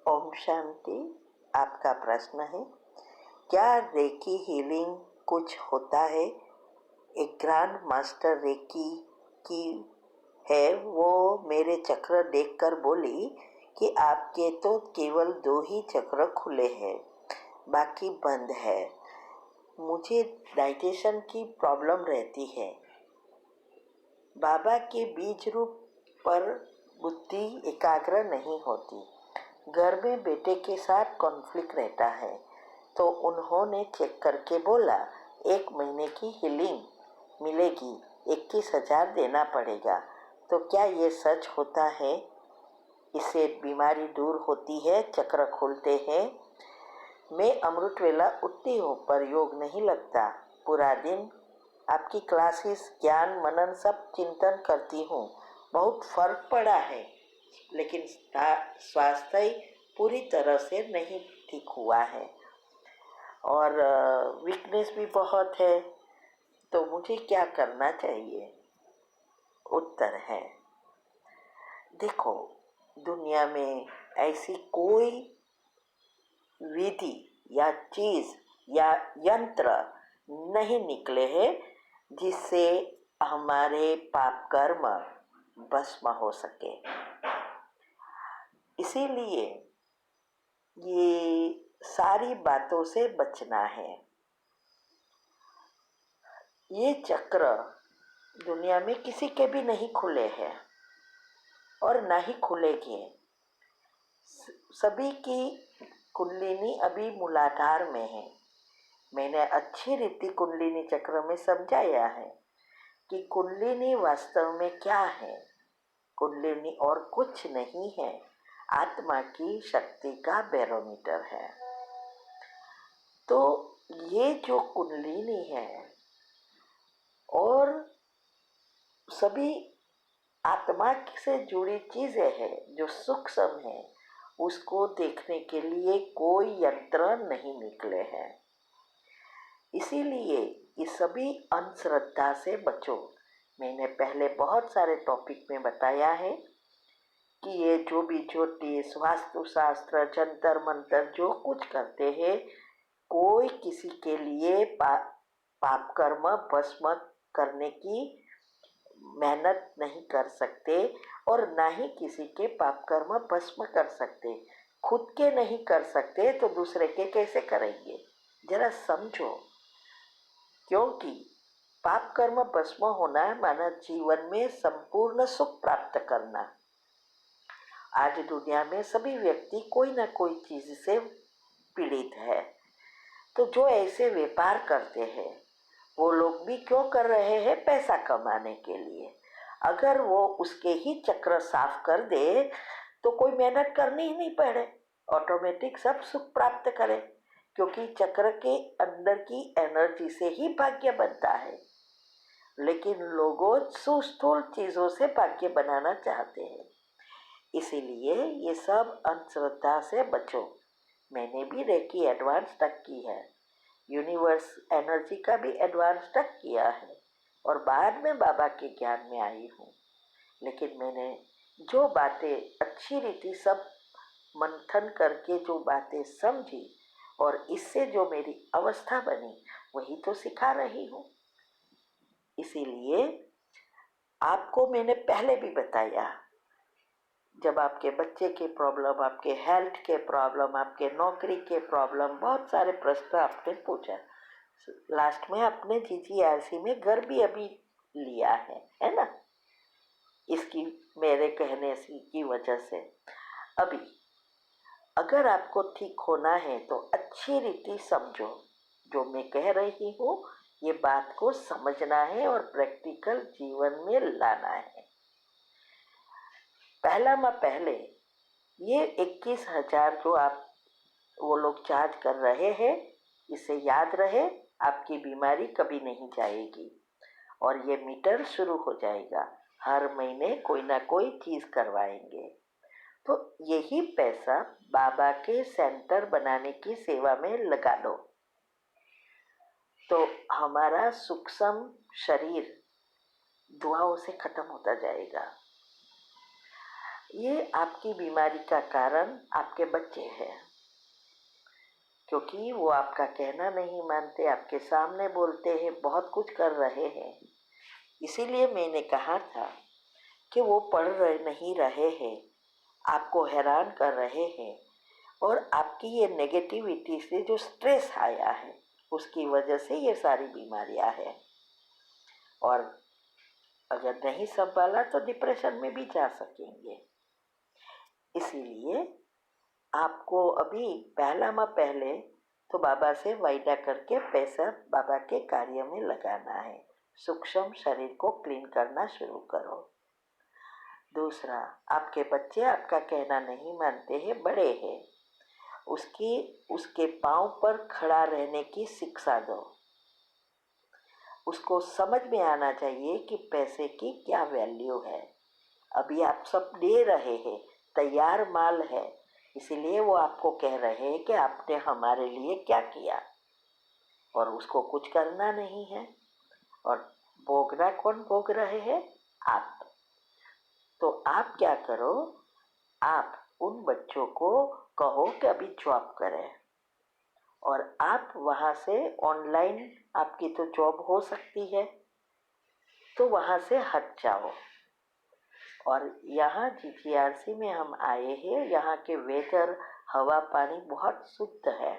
ओम शांति। आपका प्रश्न है, क्या रेकी हीलिंग कुछ होता है? एक ग्रैंड मास्टर रेकी की है, वो मेरे चक्र देखकर बोली कि आपके तो केवल 2 ही चक्र खुले हैं, बाकी बंद है। मुझे डाइजेशन की प्रॉब्लम रहती है। बाबा के बीज रूप पर बुद्धि एकाग्र नहीं होती। घर में बेटे के साथ कॉन्फ्लिक्ट रहता है, तो उन्होंने चेक करके बोला 1 महीने की हीलिंग मिलेगी, 21,000 देना पड़ेगा। तो क्या ये सच होता है? इससे बीमारी दूर होती है, चक्र खुलते हैं। मैं अमृत वेला उठती हूँ पर योग नहीं लगता। पूरा दिन आपकी क्लासेस, ज्ञान, मनन सब चिंतन करती हूँ। बहुत फर्क पड़ा है, लेकिन स्वास्थ्य पूरी तरह से नहीं ठीक हुआ है और वीकनेस भी बहुत है। तो मुझे क्या करना चाहिए? उत्तर है, देखो, दुनिया में ऐसी कोई विधि या चीज या यंत्र नहीं निकले हैं जिससे हमारे पाप कर्म भस्म हो सके। इसीलिए ये सारी बातों से बचना है। ये चक्र दुनिया में किसी के भी नहीं खुले हैं और ना ही खुलेंगे। सभी की कुंडलिनी अभी मूलाधार में है। मैंने अच्छी रीति कुंडलिनी चक्र में समझाया है कि कुंडलिनी वास्तव में क्या है। कुंडलिनी और कुछ नहीं है, आत्मा की शक्ति का बैरोमीटर है। तो ये जो कुंडलिनी है और सभी आत्मा से जुड़ी चीजें हैं जो सूक्ष्म है, उसको देखने के लिए कोई यंत्र नहीं निकले हैं। इसीलिए ये सभी अंधश्रद्धा से बचो। मैंने पहले बहुत सारे टॉपिक में बताया है कि ये जो भी ज्योतिष, वास्तुशास्त्र, जंतर मंतर जो कुछ करते हैं, कोई किसी के लिए पाप कर्म भस्म करने की मेहनत नहीं कर सकते और ना ही किसी के पाप कर्म भस्म कर सकते। खुद के नहीं कर सकते तो दूसरे के कैसे करेंगे? जरा समझो। क्योंकि पाप कर्म भस्म होना मानव जीवन में संपूर्ण सुख प्राप्त करना। आज दुनिया में सभी व्यक्ति कोई ना कोई चीज से पीड़ित है। तो जो ऐसे व्यापार करते हैं वो लोग भी क्यों कर रहे हैं? पैसा कमाने के लिए। अगर वो उसके ही चक्र साफ कर दे तो कोई मेहनत करनी ही नहीं पड़े, ऑटोमेटिक सब सुख प्राप्त करे, क्योंकि चक्र के अंदर की एनर्जी से ही भाग्य बनता है। लेकिन लोगों सुस्थूल चीजों से भाग्य बनाना चाहते हैं। इसीलिए ये सब अंधश्रद्धा से बचो। मैंने भी रेकी एडवांस तक की है, यूनिवर्स एनर्जी का भी एडवांस तक किया है और बाद में बाबा के ज्ञान में आई हूँ। लेकिन मैंने जो बातें अच्छी रीति सब मंथन करके जो बातें समझी और इससे जो मेरी अवस्था बनी, वही तो सिखा रही हूँ। इसीलिए आपको मैंने पहले भी बताया, जब आपके बच्चे के प्रॉब्लम, आपके हेल्थ के प्रॉब्लम, आपके नौकरी के प्रॉब्लम, बहुत सारे प्रश्न आपने पूछा। लास्ट में अपने जीजीआरसी में घर भी अभी लिया है ना? इसकी मेरे कहने की वजह से अभी अगर आपको ठीक होना है तो अच्छी रीति समझो। जो मैं कह रही हूँ ये बात को समझना है और प्रैक्टिकल जीवन में लाना है। पहले ये 21,000 जो आप वो लोग चार्ज कर रहे हैं, इसे याद रहे, आपकी बीमारी कभी नहीं जाएगी और ये मीटर शुरू हो जाएगा। हर महीने कोई ना कोई चीज करवाएंगे। तो यही पैसा बाबा के सेंटर बनाने की सेवा में लगा दो, तो हमारा सूक्ष्म शरीर दुआओं से खत्म होता जाएगा। ये आपकी बीमारी का कारण आपके बच्चे हैं, क्योंकि वो आपका कहना नहीं मानते, आपके सामने बोलते हैं, बहुत कुछ कर रहे हैं। इसीलिए मैंने कहा था कि वो पढ़ रहे नहीं रहे हैं, आपको हैरान कर रहे हैं, और आपकी ये नेगेटिविटी से जो स्ट्रेस आया है उसकी वजह से ये सारी बीमारियां हैं। और अगर नहीं संभाला तो डिप्रेशन में भी जा सकेंगे। इसीलिए आपको अभी पहला माह पहले तो बाबा से वायदा करके पैसा बाबा के कार्य में लगाना है। सूक्ष्म शरीर को क्लीन करना शुरू करो। दूसरा, आपके बच्चे आपका कहना नहीं मानते हैं, बड़े हैं, उसके पांव पर खड़ा रहने की शिक्षा दो। उसको समझ में आना चाहिए कि पैसे की क्या वैल्यू है। अभी आप सब दे रहे हैं, तैयार माल है, इसीलिए वो आपको कह रहे हैं कि आपने हमारे लिए क्या किया, और उसको कुछ करना नहीं है। और भोगना कौन भोग रहे हैं? आप। तो आप क्या करो, आप उन बच्चों को कहो कि अभी जॉब करें, और आप वहाँ से ऑनलाइन, आपकी तो जॉब हो सकती है, तो वहाँ से हट जाओ। और यहाँ जीजीआरसी में हम आए हैं, यहाँ के वेदर, हवा पानी बहुत शुद्ध है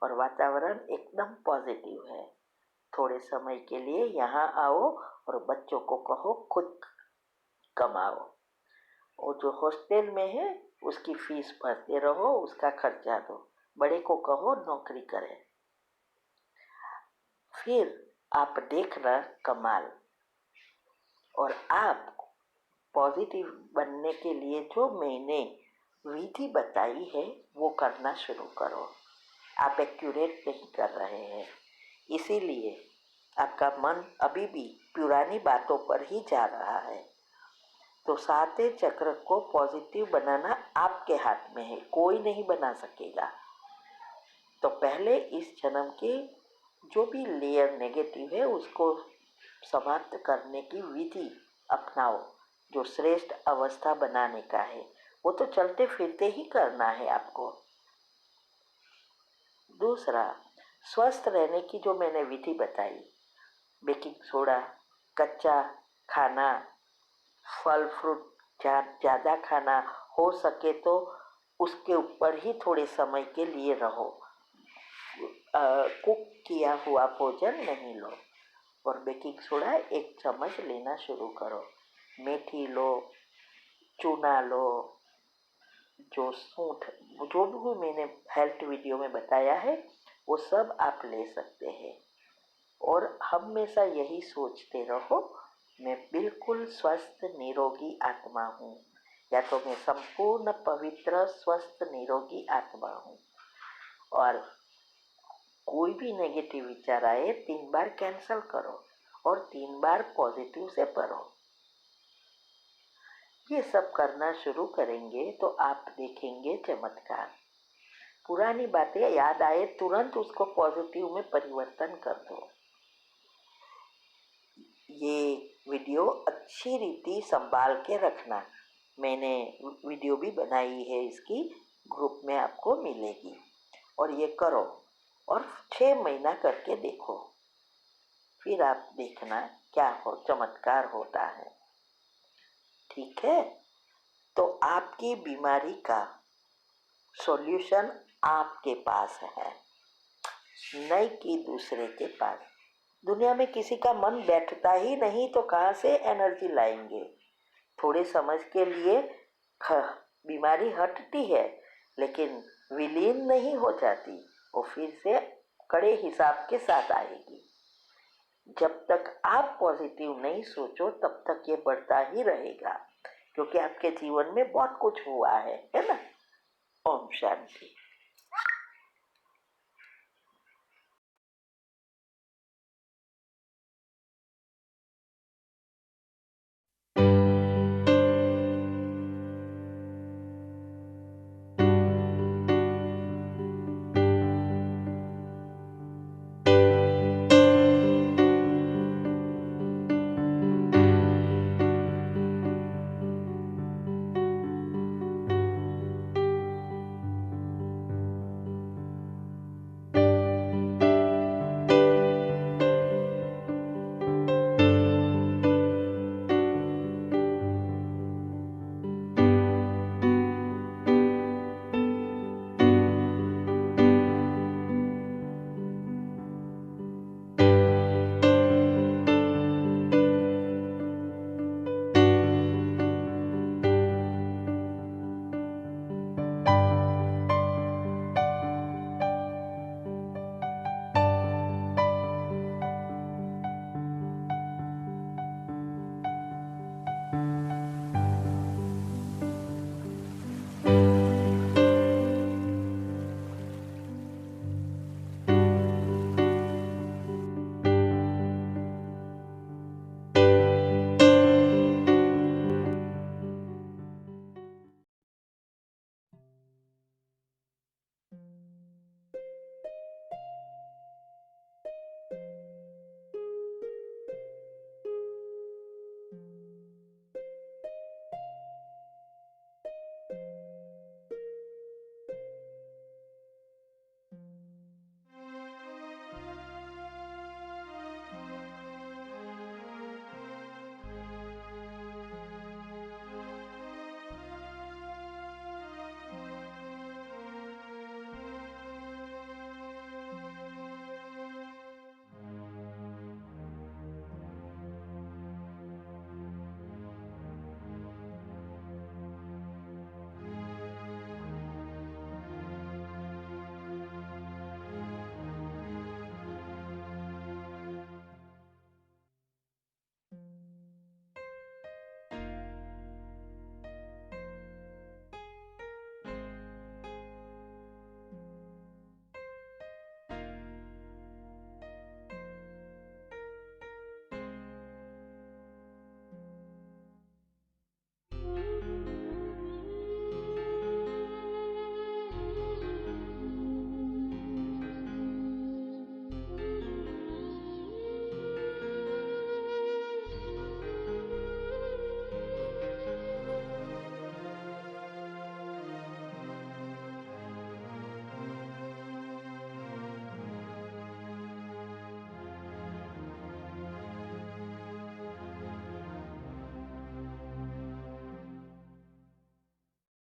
और वातावरण एकदम पॉजिटिव है। थोड़े समय के लिए यहाँ आओ और बच्चों को कहो खुद कमाओ। और जो हॉस्टल में है उसकी फीस भरते रहो, उसका खर्चा दो। बड़े को कहो नौकरी करे। फिर आप देखना कमाल। और आप पॉजिटिव बनने के लिए जो मैंने विधि बताई है वो करना शुरू करो। आप एक्यूरेट नहीं कर रहे हैं, इसीलिए आपका मन अभी भी पुरानी बातों पर ही जा रहा है। तो सातवें चक्र को पॉजिटिव बनाना आपके हाथ में है, कोई नहीं बना सकेगा। तो पहले इस जन्म के जो भी लेयर नेगेटिव है उसको समाप्त करने की विधि अपनाओ, जो श्रेष्ठ अवस्था बनाने का है। वो तो चलते फिरते ही करना है आपको। दूसरा, स्वस्थ रहने की जो मैंने विधि बताई, बेकिंग सोडा, कच्चा खाना, फल फ्रूट ज़्यादा खाना, हो सके तो उसके ऊपर ही थोड़े समय के लिए रहो। कुक किया हुआ भोजन नहीं लो। और बेकिंग सोडा 1 चम्मच लेना शुरू करो। मेथी लो, चूना लो, जो सूंठ, जो भी मैंने हेल्थ वीडियो में बताया है वो सब आप ले सकते हैं। और हमेशा यही सोचते रहो, मैं बिल्कुल स्वस्थ निरोगी आत्मा हूँ, या तो मैं संपूर्ण पवित्र स्वस्थ निरोगी आत्मा हूँ। और कोई भी नेगेटिव विचार आए 3 बार कैंसल करो और 3 बार पॉजिटिव से पढ़ो। ये सब करना शुरू करेंगे तो आप देखेंगे चमत्कार। पुरानी बातें याद आए तुरंत उसको पॉजिटिव में परिवर्तन कर दो। ये वीडियो अच्छी रीति संभाल के रखना। मैंने वीडियो भी बनाई है, इसकी ग्रुप में आपको मिलेगी। और ये करो और 6 महीना करके देखो, फिर आप देखना क्या हो चमत्कार होता है। ठीक है? तो आपकी बीमारी का सॉल्यूशन आपके पास है, नहीं कि दूसरे के पास। दुनिया में किसी का मन बैठता ही नहीं तो कहाँ से एनर्जी लाएंगे। थोड़े समय के लिए बीमारी हटती है लेकिन विलीन नहीं हो जाती, वो फिर से कड़े हिसाब के साथ आएगी। जब तक आप पॉजिटिव नहीं सोचो तब तक ये बढ़ता ही रहेगा, क्योंकि आपके जीवन में बहुत कुछ हुआ है ना। ओम शांति।